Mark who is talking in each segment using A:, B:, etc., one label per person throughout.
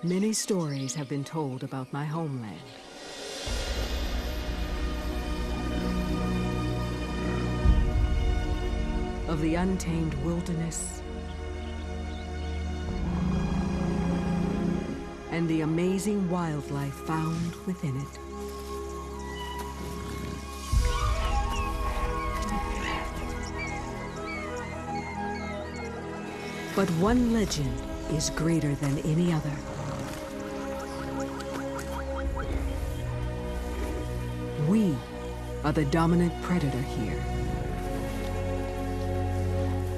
A: Many stories have been told about my homeland. Of the untamed wilderness and the amazing wildlife found within it. But one legend is greater than any other. We are the dominant predator here.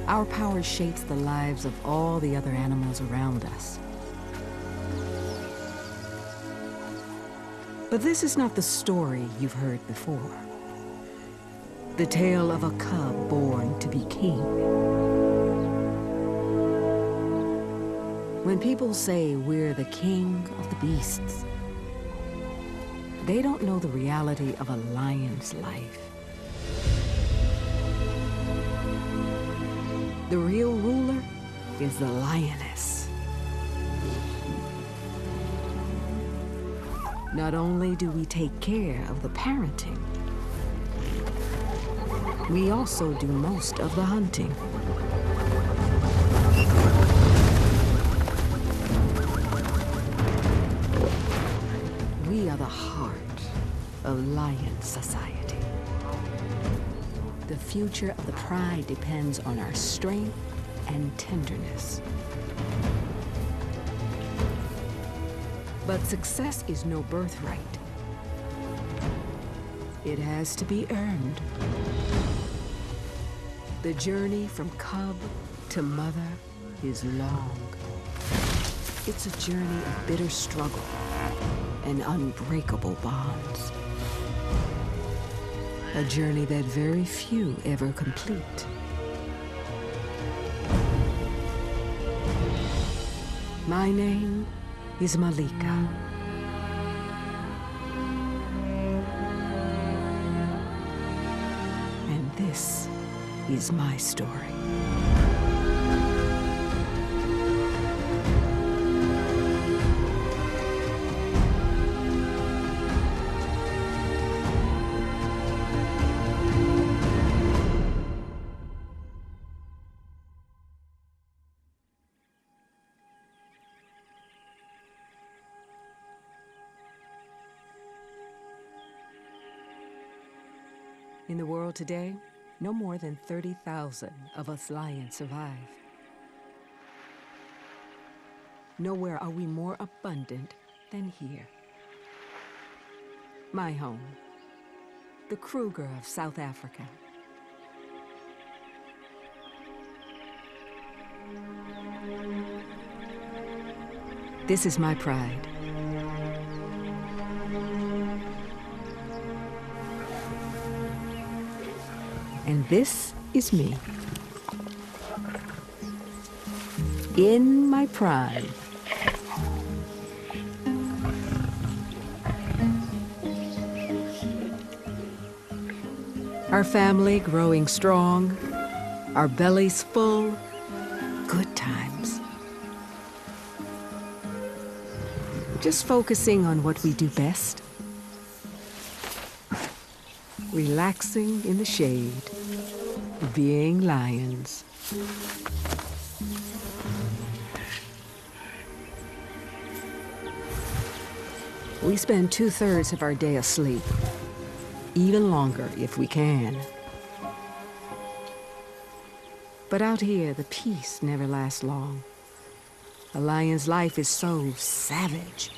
A: Our power shapes the lives of all the other animals around us. But this is not the story you've heard before. The tale of a cub born to be king. When people say we're the king of the beasts, they don't know the reality of a lion's life. The real ruler is the lioness. Not only do we take care of the parenting, we also do most of the hunting. We are the heart of lion society. The future of the pride depends on our strength and tenderness. But success is no birthright. It has to be earned. The journey from cub to mother is long. It's a journey of bitter struggle and unbreakable bonds. A journey that very few ever complete. My name is Malika. And this is my story. In the world today, no more than 30,000 of us lions survive. Nowhere are we more abundant than here. My home, the Kruger of South Africa. This is my pride. And this is me. In my prime. Our family growing strong, our bellies full, good times. Just focusing on what we do best. Relaxing in the shade, being lions. We spend 2/3 of our day asleep, even longer if we can. But out here, the peace never lasts long. A lion's life is so savage.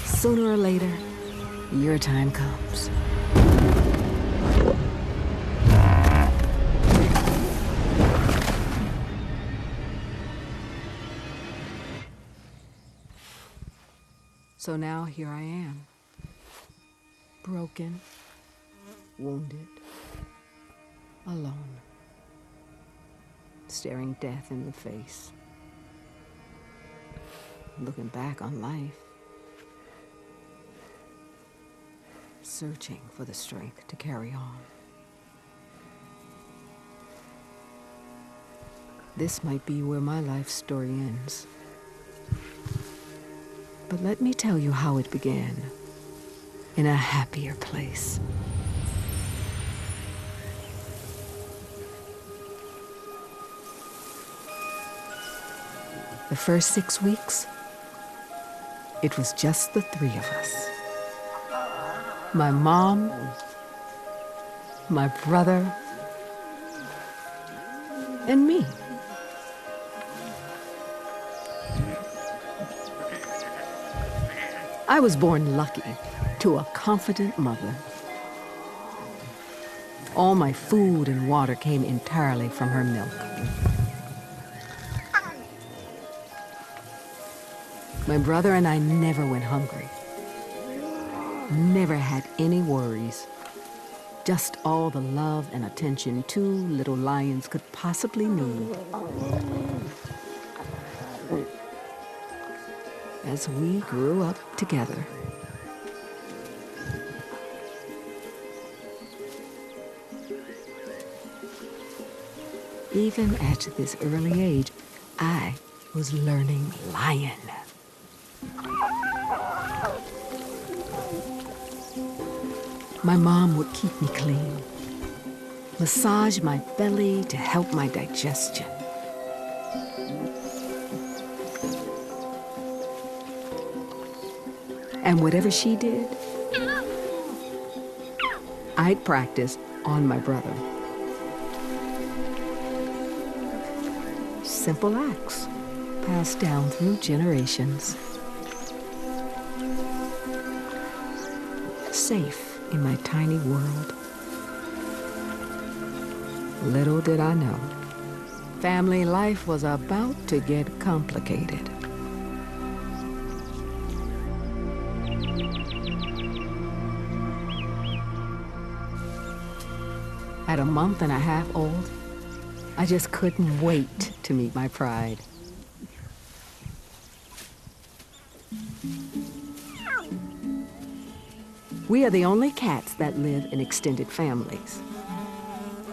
A: Sooner or later, your time comes. So now here I am, broken, wounded, alone, staring death in the face, looking back on life, searching for the strength to carry on. This might be where my life story ends. But let me tell you how it began, in a happier place. The first 6 weeks, it was just the three of us. My mom, my brother, and me. I was born lucky to a confident mother. All my food and water came entirely from her milk. My brother and I never went hungry. Never had any worries. Just all the love and attention two little lions could possibly need. As we grew up together. Even at this early age, I was learning lion. My mom would keep me clean, massage my belly to help my digestion. And whatever she did, I'd practice on my brother. Simple acts passed down through generations. Safe in my tiny world. Little did I know, family life was about to get complicated. At a month and a half old, I just couldn't wait to meet my pride. We are the only cats that live in extended families.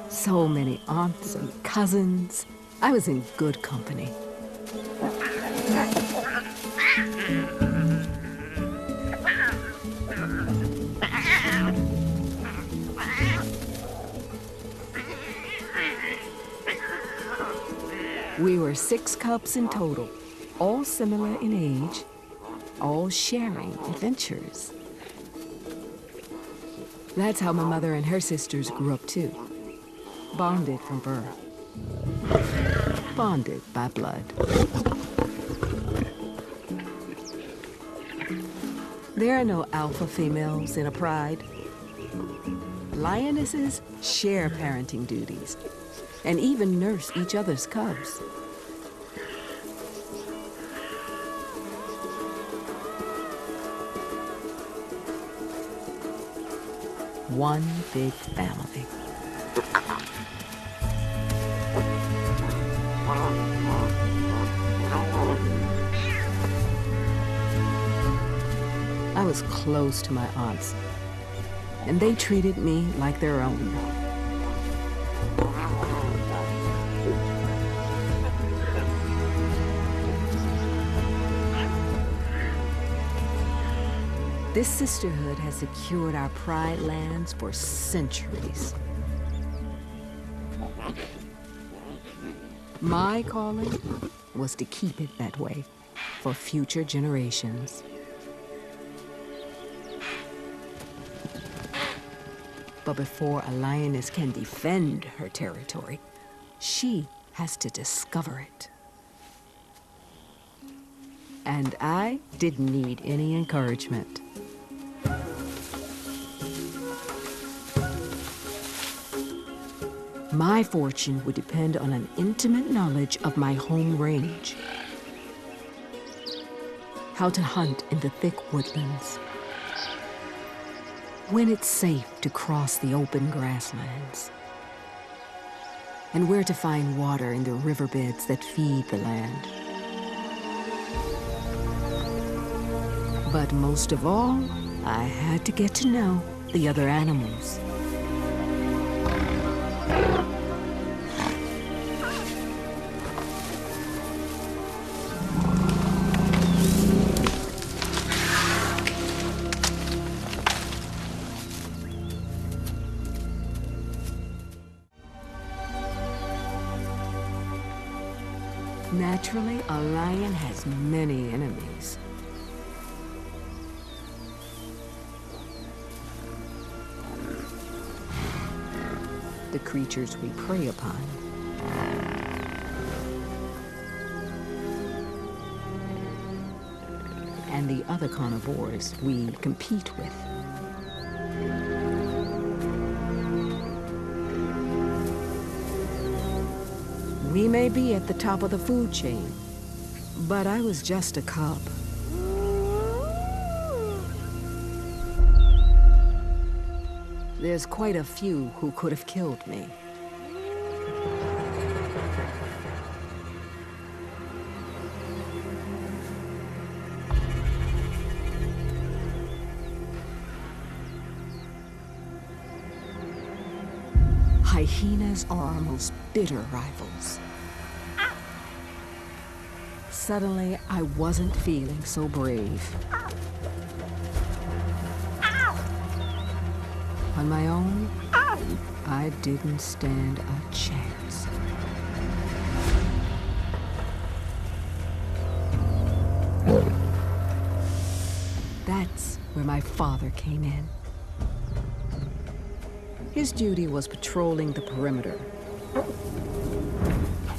A: So many aunts and cousins. I was in good company. We were 6 cubs in total, all similar in age, all sharing adventures. That's how my mother and her sisters grew up too. Bonded from birth. Bonded by blood. There are no alpha females in a pride. Lionesses share parenting duties and even nurse each other's cubs. One big family. I was close to my aunts, and they treated me like their own. This sisterhood has secured our pride lands for centuries. My calling was to keep it that way for future generations. But before a lioness can defend her territory, she has to discover it. And I didn't need any encouragement. My fortune would depend on an intimate knowledge of my home range. How to hunt in the thick woodlands. When it's safe to cross the open grasslands. And where to find water in the riverbeds that feed the land. But most of all, I had to get to know the other animals. Naturally, a lion has many enemies. The creatures we prey upon. And the other carnivores we compete with. We may be at the top of the food chain, but I was just a cub. There's quite a few who could have killed me. Hyenas are our most bitter rivals. Suddenly, I wasn't feeling so brave. On my own, I didn't stand a chance. That's where my father came in. His duty was patrolling the perimeter,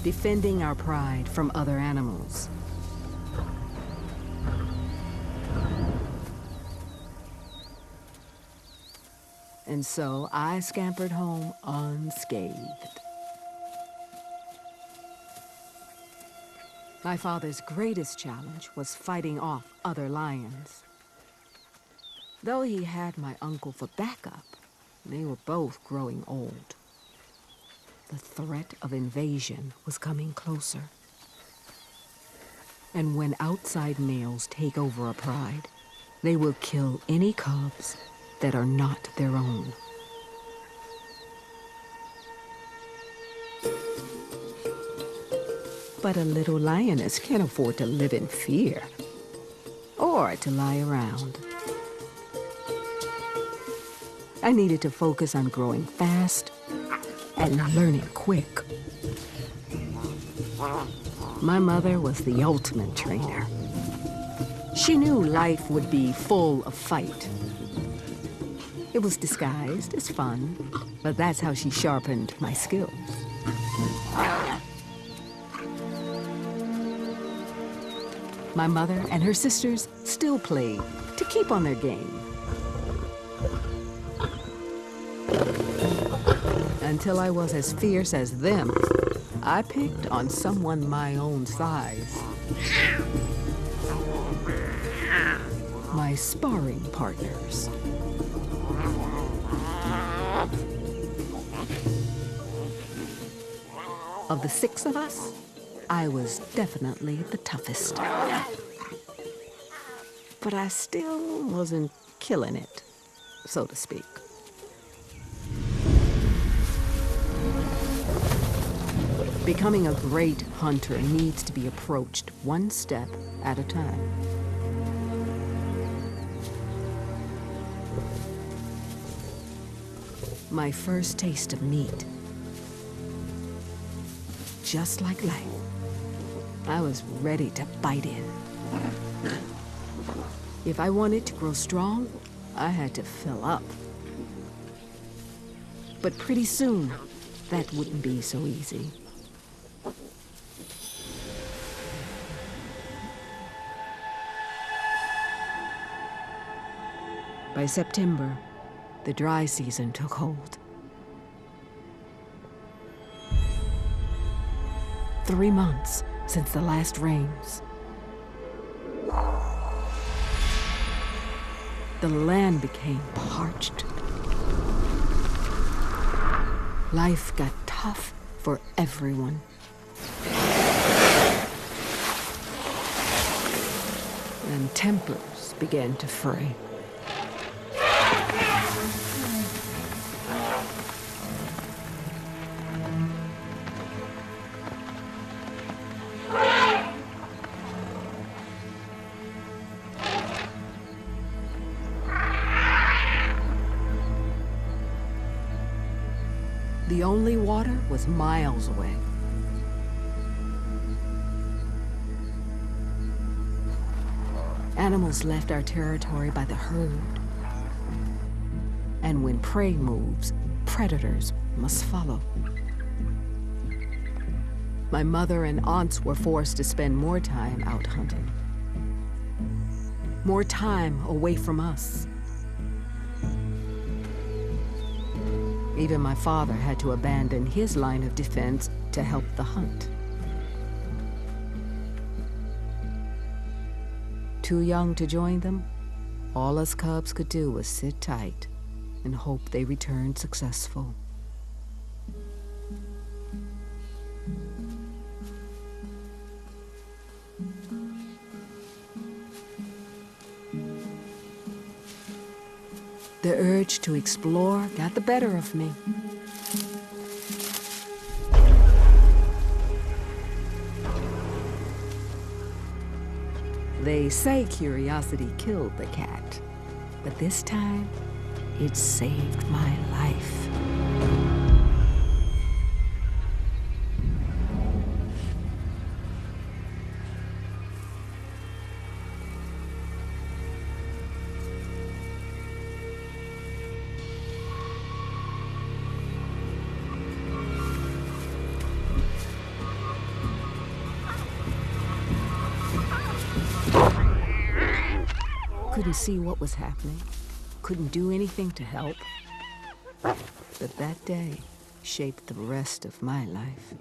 A: defending our pride from other animals. And so I scampered home unscathed. My father's greatest challenge was fighting off other lions. Though he had my uncle for backup, they were both growing old. The threat of invasion was coming closer. And when outside males take over a pride, they will kill any cubs that are not their own. But a little lioness can't afford to live in fear, or to lie around. I needed to focus on growing fast and learning quick. My mother was the ultimate trainer. She knew life would be full of fight. It was disguised as fun, but that's how she sharpened my skills. My mother and her sisters still played to keep on their game. Until I was as fierce as them, I picked on someone my own size. My sparring partners. Of the 6 of us, I was definitely the toughest. But I still wasn't killing it, so to speak. Becoming a great hunter needs to be approached one step at a time. My first taste of meat. Just like life, I was ready to bite in. If I wanted to grow strong, I had to fill up. But pretty soon, that wouldn't be so easy. By September, the dry season took hold. 3 months since the last rains. The land became parched. Life got tough for everyone. And tempers began to fray. The only water was miles away. Animals left our territory by the herd. And when prey moves, predators must follow. My mother and aunts were forced to spend more time out hunting. More time away from us. Even my father had to abandon his line of defense to help the hunt. Too young to join them, all us cubs could do was sit tight and hope they returned successful. The urge to explore got the better of me. They say curiosity killed the cat, but this time, it saved my life. Couldn't see what was happening, couldn't do anything to help. But that day shaped the rest of my life.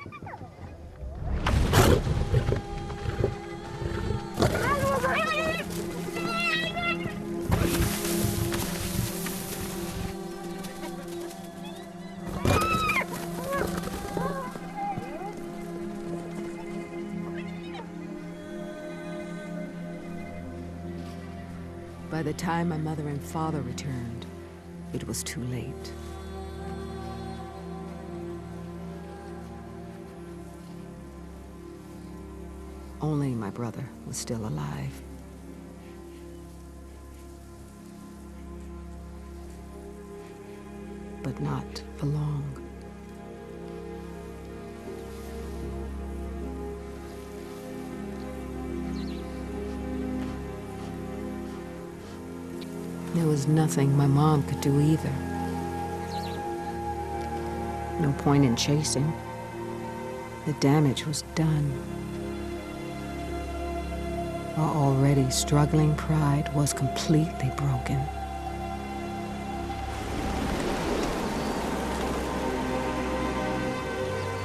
A: By the time my mother and father returned, it was too late. Only my brother was still alive. But not for long. There was nothing my mom could do either. No point in chasing. The damage was done. Our already struggling pride was completely broken.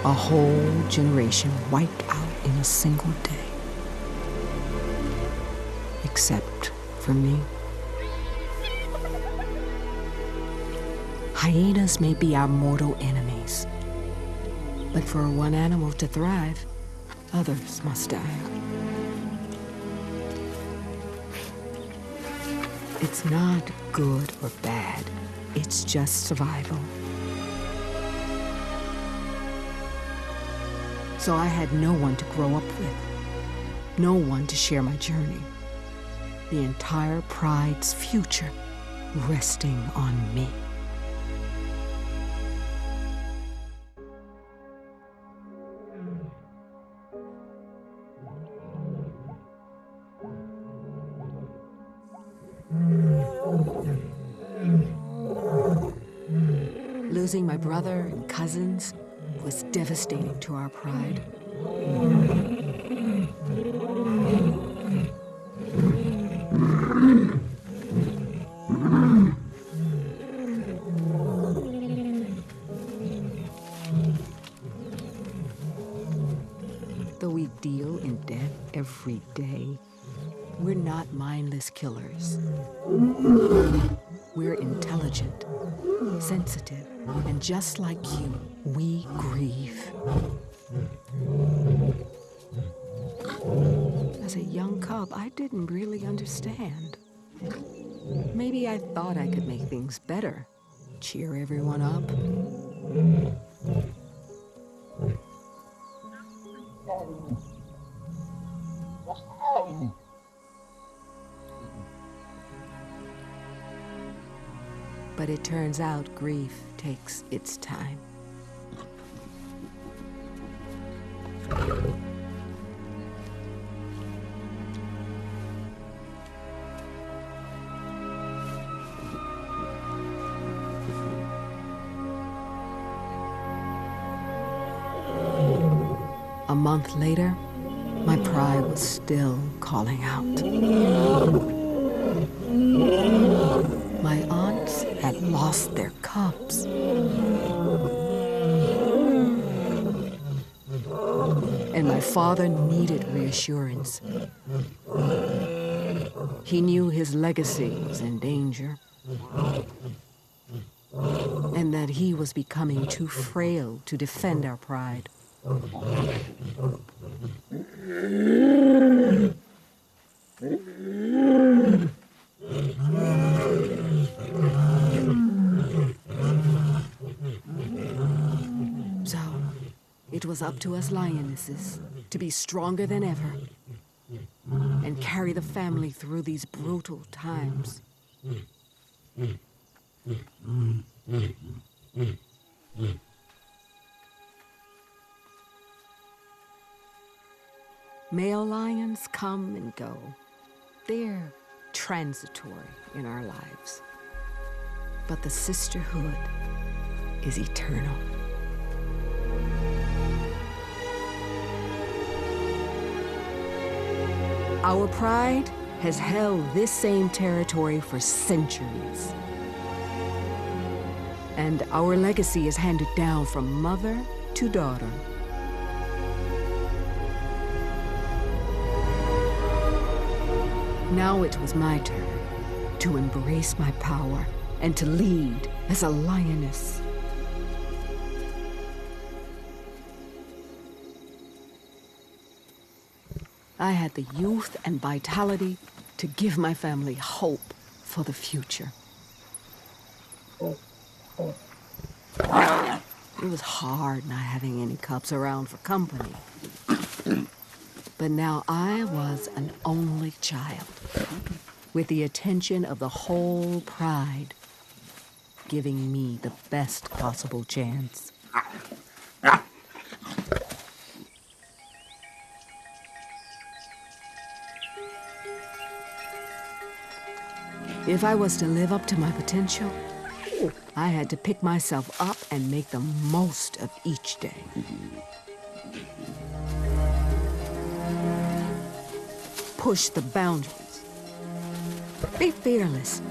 A: A whole generation wiped out in a single day. Except for me. Hyenas may be our mortal enemies, but for one animal to thrive, others must die. It's not good or bad, it's just survival. So I had no one to grow up with, no one to share my journey. The entire pride's future resting on me. Losing my brother and cousins was devastating to our pride. Though we deal in death every day, we're not mindless killers. We're intelligent, sensitive, and just like you, we grieve. As a young cub, I didn't really understand. Maybe I thought I could make things better, cheer everyone up. But it turns out grief takes its time. A month later, my pride was still calling out. My aunts had lost their cubs. And my father needed reassurance. He knew his legacy was in danger, and that he was becoming too frail to defend our pride. So, it was up to us lionesses to be stronger than ever and carry the family through these brutal times. Male lions come and go. They're transitory in our lives. But the sisterhood is eternal. Our pride has held this same territory for centuries. And our legacy is handed down from mother to daughter. Now it was my turn to embrace my power and to lead as a lioness. I had the youth and vitality to give my family hope for the future. It was hard not having any cubs around for company. But now I was an only child, with the attention of the whole pride, giving me the best possible chance. If I was to live up to my potential, I had to pick myself up and make the most of each day. Push the boundaries, be fearless,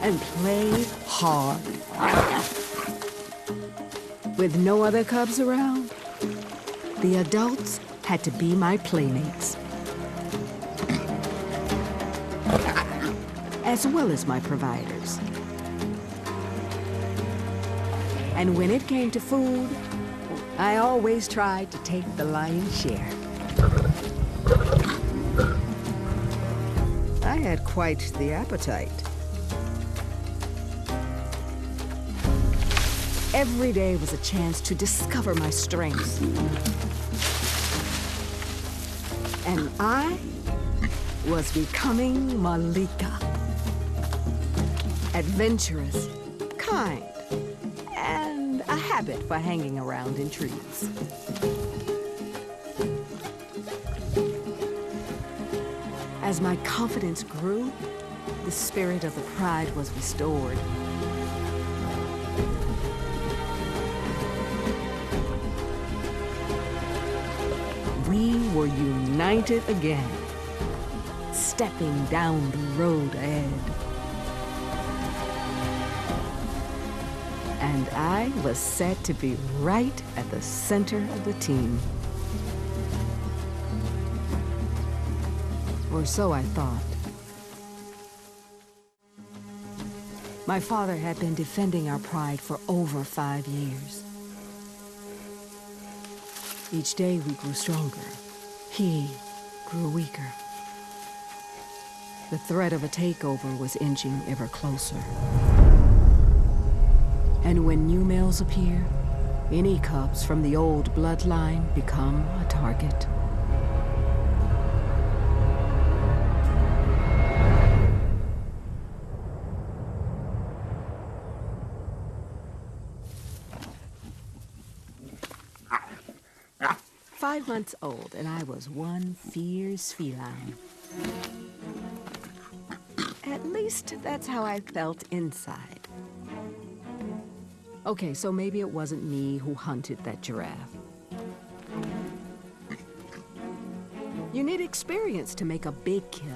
A: and play hard. With no other cubs around, the adults had to be my playmates, as well as my providers. And when it came to food, I always tried to take the lion's share. I had quite the appetite. Every day was a chance to discover my strengths. And I was becoming Malika. Adventurous, kind, and a habit for hanging around in trees. As my confidence grew, the spirit of the pride was restored. We were united again, stepping down the road ahead. And I was set to be right at the center of the team. Or so I thought. My father had been defending our pride for over 5 years. Each day we grew stronger. He grew weaker. The threat of a takeover was inching ever closer. And when new males appear, any cubs from the old bloodline become a target. "5 months old, and I was one fierce feline. At least that's how I felt inside. Okay, so maybe it wasn't me who hunted that giraffe. You need experience to make a big kill.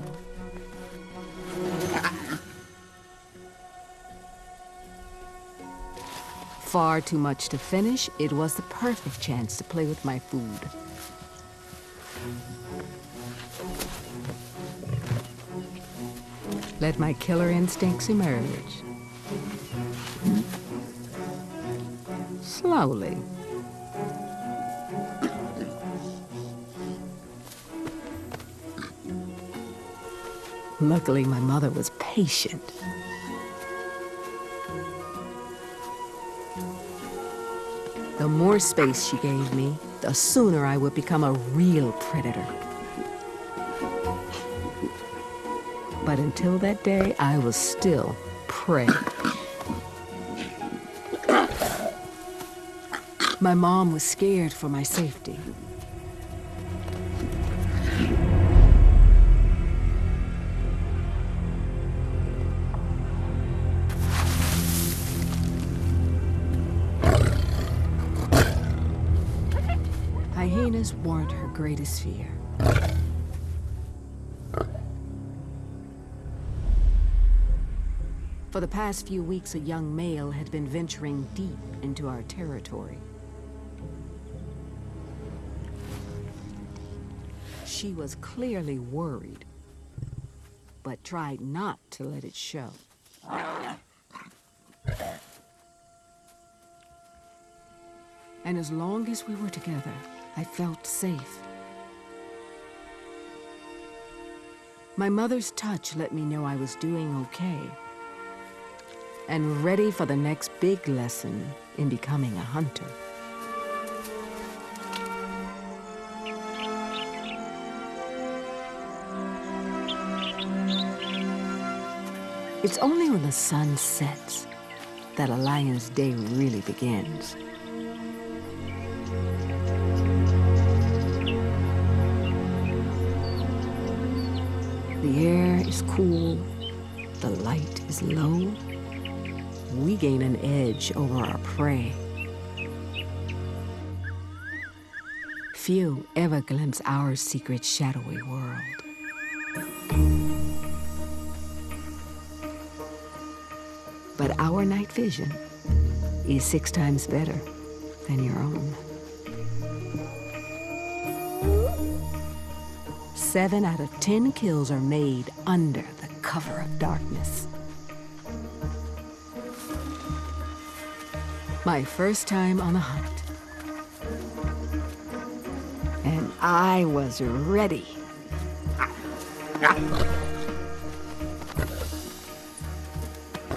A: Far too much to finish, it was the perfect chance to play with my food. Let my killer instincts emerge. Slowly. Luckily, my mother was patient. The more space she gave me, the sooner I would become a real predator. But until that day, I was still prey. My mom was scared for my safety. Hyenas weren't her greatest fear. For the past few weeks, a young male had been venturing deep into our territory. She was clearly worried, but tried not to let it show. And as long as we were together, I felt safe. My mother's touch let me know I was doing okay, and ready for the next big lesson in becoming a hunter. It's only when the sun sets that a lion's day really begins. The air is cool, the light is low. We gain an edge over our prey. Few ever glimpse our secret shadowy world. But our night vision is 6 times better than your own. 7 out of 10 kills are made under the cover of darkness. My first time on a hunt. And I was ready.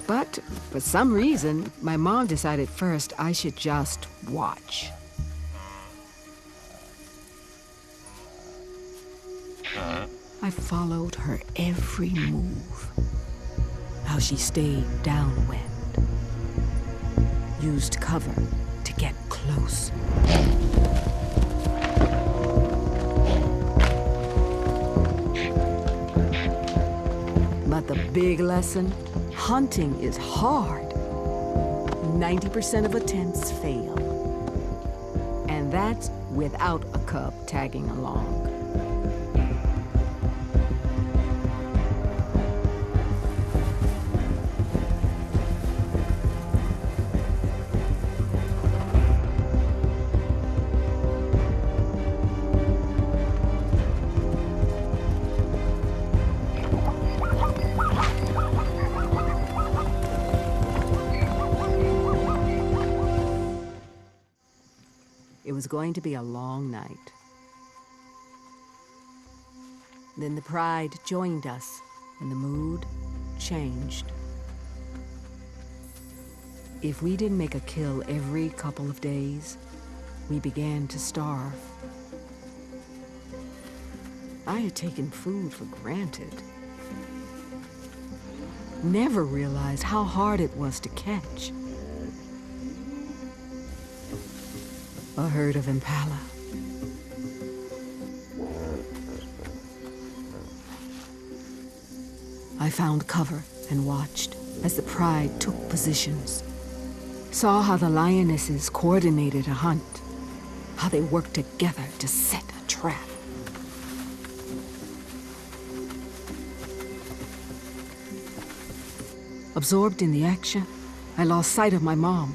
A: But for some reason, my mom decided first I should just watch. I followed her every move. How she stayed downwind. Used cover to get close. But the big lesson, hunting is hard. 90% of attempts fail. And that's without a cub tagging along. It was going to be a long night. Then the pride joined us, and the mood changed. If we didn't make a kill every couple of days, we began to starve. I had taken food for granted. Never realized how hard it was to catch. A herd of impala. I found cover and watched as the pride took positions. Saw how the lionesses coordinated a hunt, how they worked together to set a trap. Absorbed in the action, I lost sight of my mom.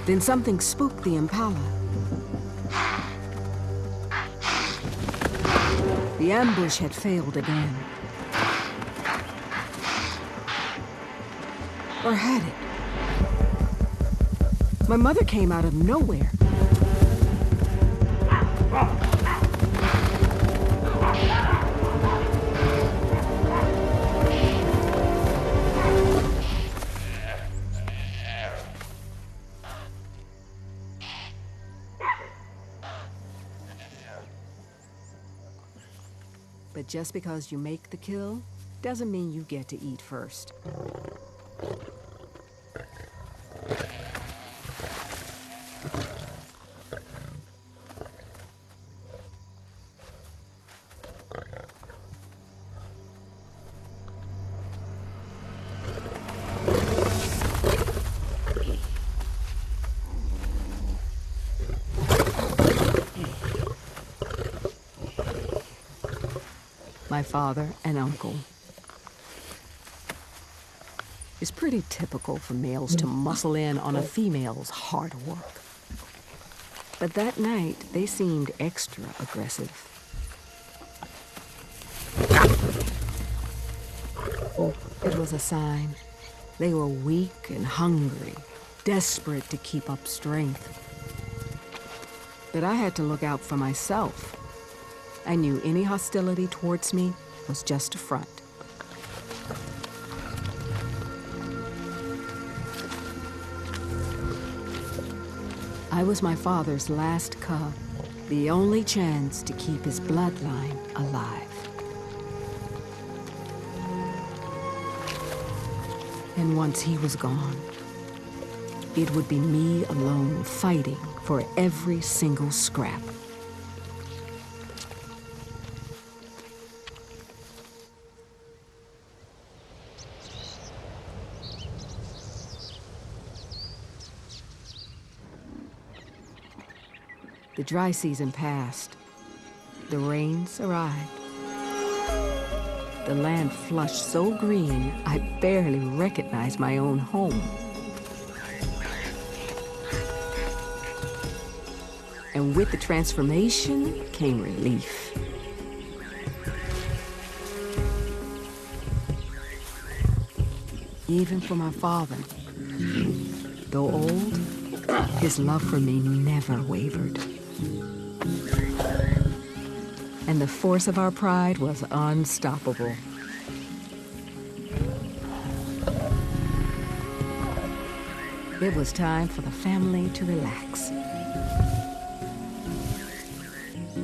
A: Then something spooked the impala. The ambush had failed again. Or had it? My mother came out of nowhere. But just because you make the kill, doesn't mean you get to eat first. My father and uncle. It's pretty typical for males to muscle in on a female's hard work. But that night, they seemed extra aggressive. It was a sign. They were weak and hungry, desperate to keep up strength. But I had to look out for myself. I knew any hostility towards me was just a front. I was my father's last cub, the only chance to keep his bloodline alive. And once he was gone, it would be me alone fighting for every single scrap. The dry season passed. The rains arrived. The land flushed so green, I barely recognized my own home. And with the transformation came relief. Even for my father, though old, his love for me never wavered. And the force of our pride was unstoppable. It was time for the family to relax.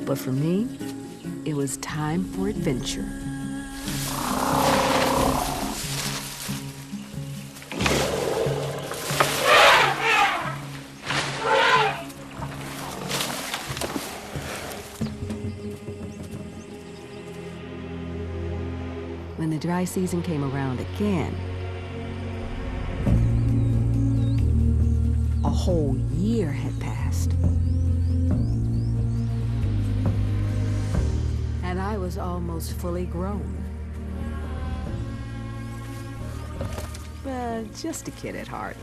A: But for me, it was time for adventure. When the dry season came around again, a whole year had passed. And I was almost fully grown. But just a kid at heart.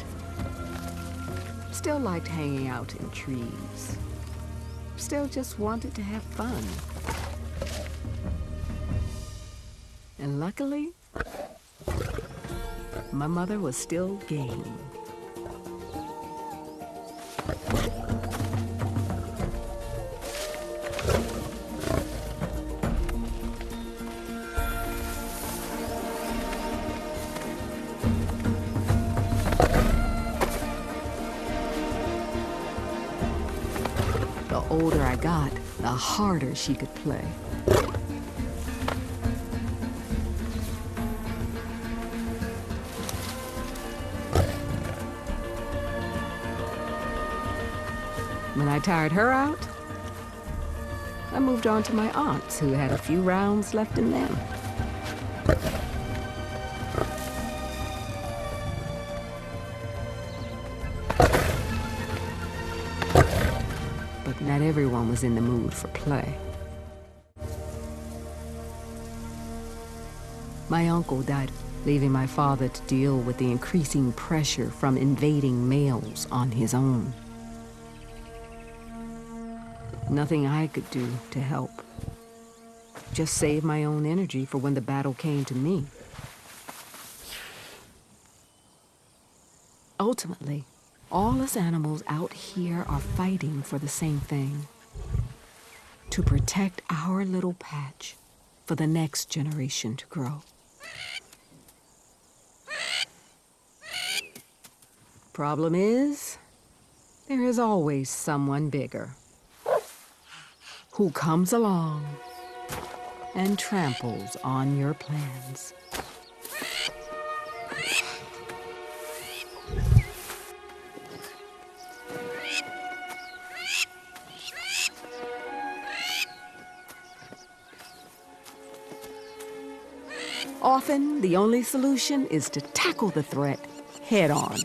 A: Still liked hanging out in trees. Still just wanted to have fun. And luckily, my mother was still game. The older I got, the harder she could play. I tired her out, I moved on to my aunts, who had a few rounds left in them. But not everyone was in the mood for play. My uncle died, leaving my father to deal with the increasing pressure from invading males on his own. Nothing I could do to help. Just save my own energy for when the battle came to me. Ultimately, all us animals out here are fighting for the same thing. To protect our little patch for the next generation to grow. Problem is, there is always someone bigger who comes along and tramples on your plans. Often, the only solution is to tackle the threat head on.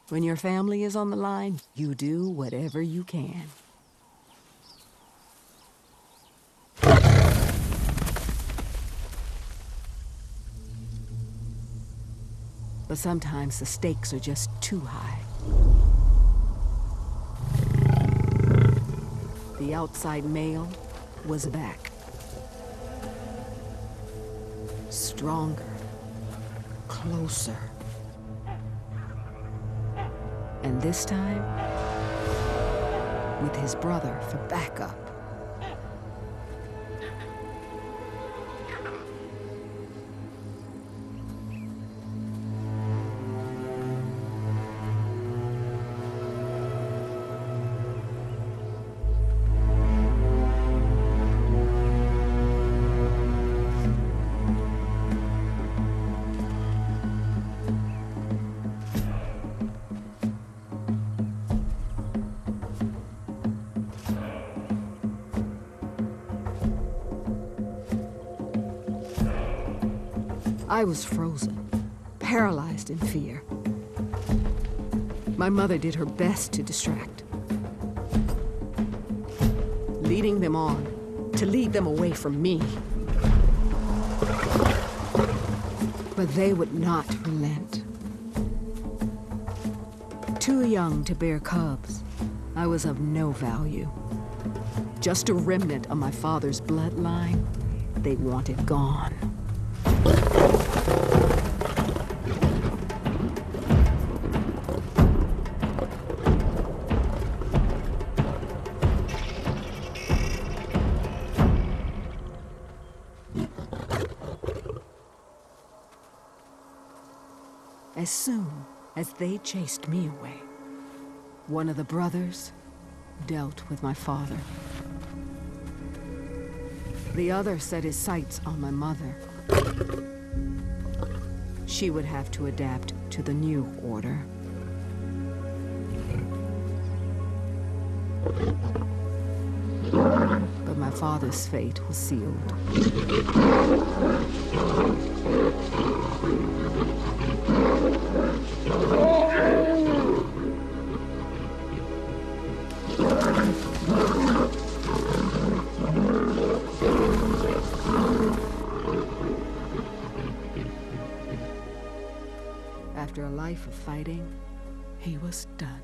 A: When your family is on the line, you do whatever you can. But sometimes the stakes are just too high. The outside male was back. Stronger. Closer. And this time, with his brother for backup. I was frozen, paralyzed in fear. My mother did her best to distract, leading them on, to lead them away from me. But they would not relent. Too young to bear cubs, I was of no value. Just a remnant of my father's bloodline they wanted gone. As soon as they chased me away, one of the brothers dealt with my father. The other set his sights on my mother. She would have to adapt to the new order. But my father's fate was sealed. After a life of fighting, he was done.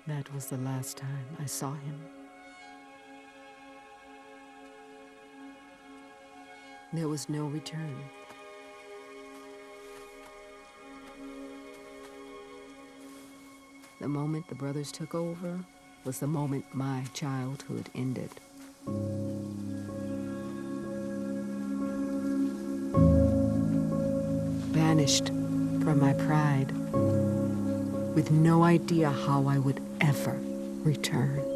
A: That was the last time I saw him. There was no return. The moment the brothers took over was the moment my childhood ended. punished for my pride, with no idea how I would ever return.